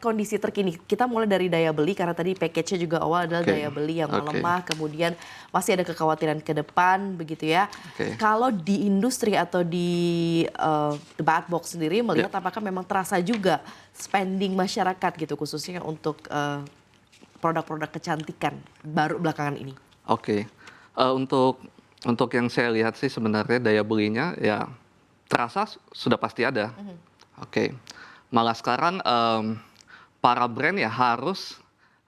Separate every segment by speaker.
Speaker 1: Kondisi terkini, kita mulai dari daya beli karena tadi package-nya juga awal adalah
Speaker 2: Oke,
Speaker 1: daya beli yang
Speaker 2: oke,
Speaker 1: melemah, kemudian masih ada kekhawatiran ke depan begitu ya.
Speaker 2: oke.
Speaker 1: Kalau di industri atau di The Bad Box sendiri
Speaker 2: Ya,
Speaker 1: melihat apakah memang terasa juga spending masyarakat gitu khususnya untuk produk-produk kecantikan baru belakangan ini?
Speaker 2: oke. Untuk yang saya lihat sih sebenarnya daya belinya ya terasa sudah pasti ada. Oke. Malah sekarang, para brand ya harus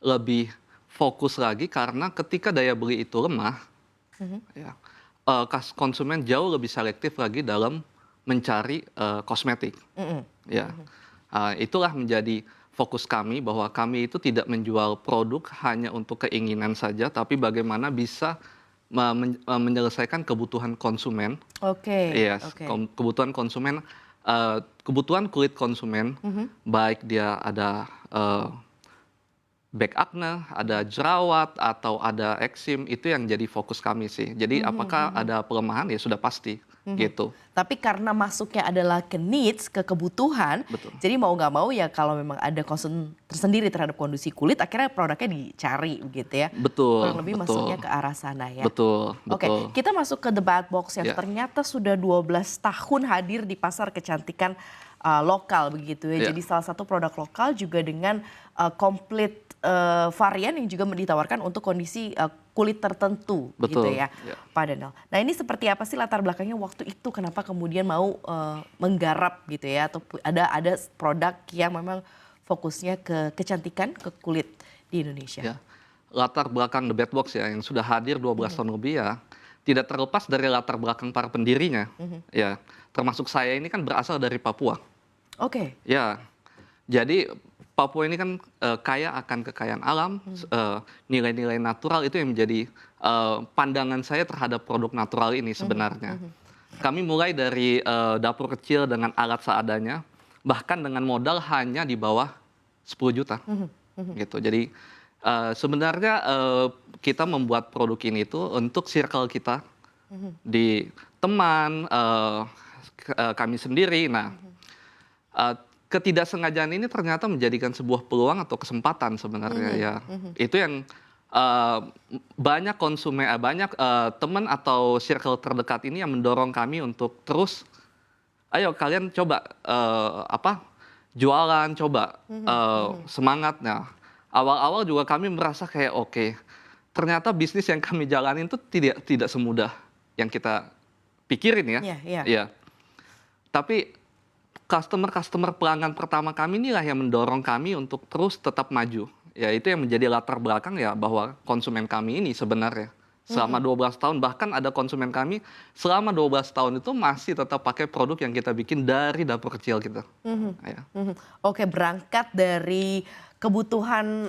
Speaker 2: lebih fokus lagi karena ketika daya beli itu lemah, ya, konsumen jauh lebih selektif lagi dalam mencari, kosmetik,
Speaker 1: Mhm.
Speaker 2: ya. Itulah menjadi fokus kami bahwa kami itu tidak menjual produk hanya untuk keinginan saja, tapi bagaimana bisa menyelesaikan kebutuhan konsumen.
Speaker 1: Oke,
Speaker 2: Yes,
Speaker 1: oke.
Speaker 2: kebutuhan konsumen, kebutuhan kulit konsumen,
Speaker 1: Mhm,
Speaker 2: baik dia ada, bek akne, ada jerawat, atau ada eksim, itu yang jadi fokus kami sih. Jadi
Speaker 1: mhm,
Speaker 2: apakah
Speaker 1: mhm.
Speaker 2: ada pelemahan? Ya sudah pasti,
Speaker 1: Mhm.
Speaker 2: gitu.
Speaker 1: Tapi karena masuknya adalah ke needs, ke kebutuhan,
Speaker 2: Betul.
Speaker 1: jadi mau nggak mau ya kalau memang ada concern tersendiri terhadap kondisi kulit, akhirnya produknya dicari begitu ya. Kurang
Speaker 2: Betul
Speaker 1: lebih masuknya
Speaker 2: betul
Speaker 1: ke arah sana ya.
Speaker 2: betul
Speaker 1: Oke,
Speaker 2: betul.
Speaker 1: kita masuk ke The Bad Box yang
Speaker 2: Ya
Speaker 1: ternyata sudah 12 tahun hadir di pasar kecantikan lokal begitu ya.
Speaker 2: ya,
Speaker 1: Jadi salah satu produk lokal juga dengan komplit varian yang juga ditawarkan untuk kondisi kulit tertentu gitu
Speaker 2: betul,
Speaker 1: ya,
Speaker 2: ya.
Speaker 1: Pak Donald. Nah ini seperti apa sih latar belakangnya waktu itu kenapa kemudian mau menggarap gitu ya atau ada produk yang memang fokusnya ke kecantikan, ke kulit di Indonesia?
Speaker 2: Ya. Latar belakang The Bad Box ya, yang sudah hadir 12
Speaker 1: Mhm,
Speaker 2: tahun lebih ya, tidak terlepas dari latar belakang para pendirinya.
Speaker 1: mhm.
Speaker 2: Ya, termasuk saya ini kan berasal dari Papua.
Speaker 1: Oke.
Speaker 2: Ya, jadi Papua ini kan, kaya akan kekayaan alam,
Speaker 1: Mhm,
Speaker 2: nilai-nilai natural itu yang menjadi, pandangan saya terhadap produk natural ini
Speaker 1: mhm,
Speaker 2: sebenarnya.
Speaker 1: mhm,
Speaker 2: Kami mulai dari, dapur kecil dengan alat seadanya, bahkan dengan modal hanya di bawah 10 juta,
Speaker 1: mhm, mhm,
Speaker 2: gitu. Jadi, sebenarnya, kita membuat produk ini tuh untuk circle kita,
Speaker 1: mhm,
Speaker 2: di teman, kami sendiri. Nah,
Speaker 1: mhm,
Speaker 2: Eee, ketidaksengajaan ini ternyata menjadikan sebuah peluang atau kesempatan sebenarnya
Speaker 1: mhm,
Speaker 2: ya.
Speaker 1: mhm,
Speaker 2: Itu yang, eee, banyak banyak, teman atau circle terdekat ini yang mendorong kami untuk terus, "Ayo kalian coba, jualan, coba,
Speaker 1: mhm, mhm,
Speaker 2: semangat." Nah, awal-awal juga kami merasa kayak, oke, ternyata bisnis yang kami jalanin itu tidak tidak semudah yang kita pikirin ya.
Speaker 1: iya, iya,
Speaker 2: Iya, tapi customer-customer pelanggan pertama kami inilah yang mendorong kami untuk terus tetap maju. Ya itu yang menjadi latar belakang ya bahwa konsumen kami ini sebenarnya selama
Speaker 1: mhm,
Speaker 2: 12 tahun, bahkan ada konsumen kami selama 12 tahun itu masih tetap pakai produk yang kita bikin dari dapur kecil kita.
Speaker 1: mhm,
Speaker 2: Ya,
Speaker 1: mhm. Oke, berangkat dari kebutuhan,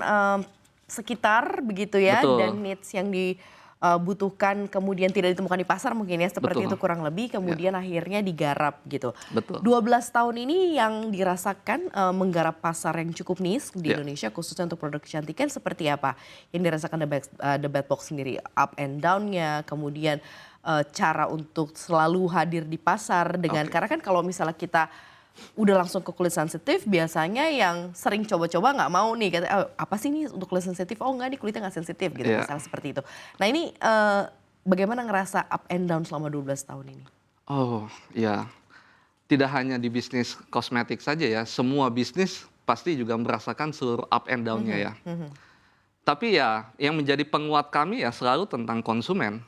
Speaker 1: sekitar begitu ya
Speaker 2: betul,
Speaker 1: dan needs yang dibutuhkan kemudian tidak ditemukan di pasar mungkin ya seperti itu
Speaker 2: betul,
Speaker 1: kurang lebih
Speaker 2: ya,
Speaker 1: kemudian akhirnya digarap gitu.
Speaker 2: betul,
Speaker 1: 12 tahun ini yang dirasakan, menggarap pasar yang cukup niche di
Speaker 2: ya.
Speaker 1: Indonesia khususnya untuk produk kecantikan seperti apa? Yang dirasakan The Bad Box sendiri up and down-nya kemudian, cara untuk selalu hadir di pasar dengan
Speaker 2: Oke,
Speaker 1: karena kan kalau misalnya kita udah langsung ke kulit sensitif biasanya yang sering coba-coba nggak mau nih kata, apa sih nih untuk kulit sensitif? Oh enggak nih kulitnya nggak sensitif," gitu
Speaker 2: ya.
Speaker 1: misalnya seperti itu. Nah ini, bagaimana ngerasa up and down selama 12 tahun ini?
Speaker 2: Oh, ya. Tidak hanya di bisnis kosmetik saja ya, semua bisnis pasti juga merasakan seluruh up and down-nya
Speaker 1: Mhm,
Speaker 2: ya.
Speaker 1: mhm,
Speaker 2: Tapi ya, yang menjadi penguat kami ya selalu tentang konsumen.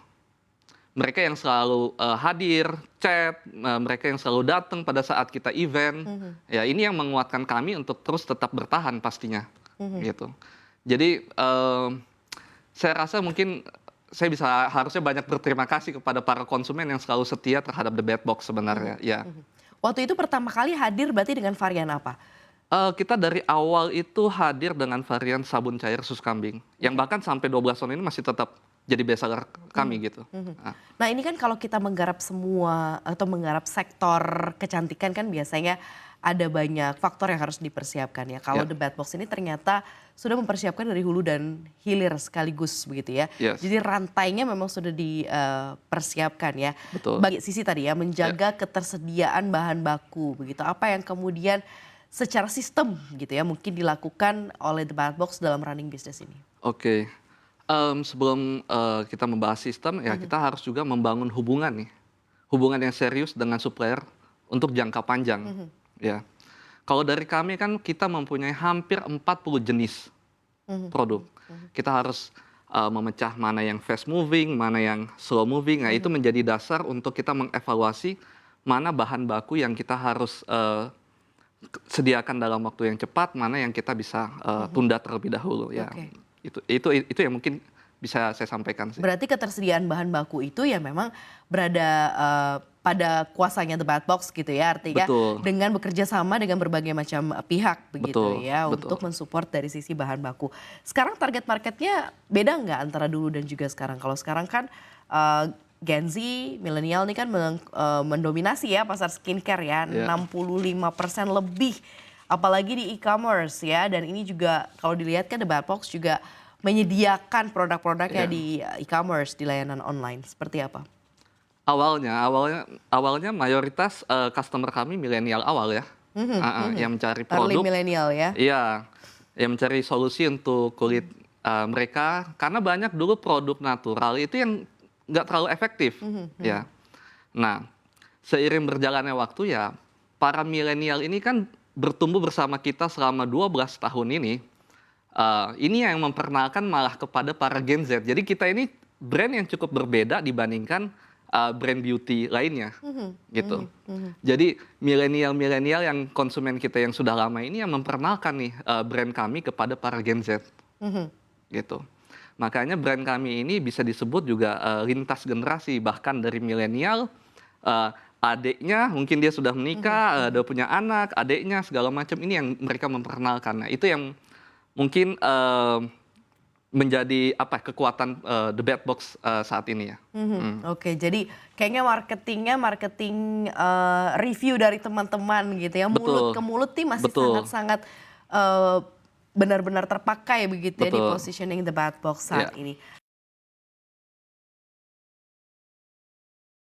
Speaker 2: Mereka yang selalu, hadir, chat, mereka yang selalu datang pada saat kita event.
Speaker 1: mhm,
Speaker 2: Ya ini yang menguatkan kami untuk terus tetap bertahan pastinya,
Speaker 1: mhm,
Speaker 2: gitu. Jadi, saya rasa mungkin saya harusnya banyak berterima kasih kepada para konsumen yang selalu setia terhadap The Bad Box
Speaker 1: mhm,
Speaker 2: sebenarnya, ya.
Speaker 1: mhm. Waktu itu pertama kali hadir berarti dengan varian apa?
Speaker 2: Kita dari awal itu hadir dengan varian sabun cair susu kambing, yang
Speaker 1: Oke.
Speaker 2: bahkan sampai 12 tahun ini masih tetap jadi bestseller
Speaker 1: Mhm,
Speaker 2: kami gitu.
Speaker 1: mhm.
Speaker 2: Ah,
Speaker 1: Nah ini kan kalau kita menggarap semua atau menggarap sektor kecantikan kan biasanya ada banyak faktor yang harus dipersiapkan ya. Kalau
Speaker 2: ya,
Speaker 1: The Bad Box ini ternyata sudah mempersiapkan dari hulu dan hilir sekaligus begitu ya.
Speaker 2: yes,
Speaker 1: Jadi rantainya memang sudah dipersiapkan ya.
Speaker 2: betul,
Speaker 1: Bagi sisi tadi ya
Speaker 2: ya.
Speaker 1: menjaga ketersediaan bahan baku begitu. Apa yang kemudian secara sistem gitu ya mungkin dilakukan oleh The Bad Box dalam running bisnis ini?
Speaker 2: Oke. Sebelum kita membahas sistem, ya kita harus juga membangun hubungan nih. Hubungan yang serius dengan supplier untuk jangka panjang. Ya. Kalau dari kami kan kita mempunyai hampir 40 jenis produk. Kita harus memecah mana yang fast moving, mana yang slow moving. Nah, itu menjadi dasar untuk kita mengevaluasi mana bahan baku yang kita harus sediakan dalam waktu yang cepat, mana yang kita bisa tunda terlebih dahulu ya. Itu yang mungkin bisa saya sampaikan sih.
Speaker 1: Berarti ketersediaan bahan baku itu ya memang berada pada kuasanya The Bad Box gitu ya, artinya
Speaker 2: Betul.
Speaker 1: dengan bekerja sama dengan berbagai macam pihak begitu
Speaker 2: Betul,
Speaker 1: ya
Speaker 2: betul.
Speaker 1: untuk mensupport dari sisi bahan baku. Sekarang target marketnya beda nggak antara dulu dan juga sekarang? Kalau sekarang kan Gen Z, milenial ini kan mendominasi ya pasar skincare ya, 65% lebih. Apalagi di e-commerce ya, dan ini juga kalau dilihat kan The Bad Box juga menyediakan produk-produknya di e-commerce, di layanan online. Seperti apa?
Speaker 2: Awalnya mayoritas customer kami milenial awal ya, yang mencari
Speaker 1: Early
Speaker 2: produk,
Speaker 1: milenial ya?
Speaker 2: iya, yang mencari solusi untuk kulit mereka, karena banyak dulu produk natural itu yang nggak terlalu efektif, ya. Nah, seiring berjalannya waktu ya, para milenial ini kan bertumbuh bersama kita selama 12 tahun ini. Ini yang memperkenalkan malah kepada para Gen Z. Jadi kita ini brand yang cukup berbeda dibandingkan brand beauty lainnya, gitu. Jadi milenial yang konsumen kita yang sudah lama ini yang memperkenalkan nih brand kami kepada para Gen Z, gitu. Makanya brand kami ini bisa disebut juga lintas generasi, bahkan dari milenial, adiknya mungkin dia sudah menikah, udah punya anak, adiknya segala macam ini yang mereka memperkenalkan. Nah, itu yang mungkin menjadi kekuatan The Bad Box saat ini ya.
Speaker 1: Oke, jadi kayaknya marketing review dari teman-teman gitu ya, mulut ke mulut nih masih sangat-sangat benar-benar terpakai begitu ya di positioning The Bad Box saat ini.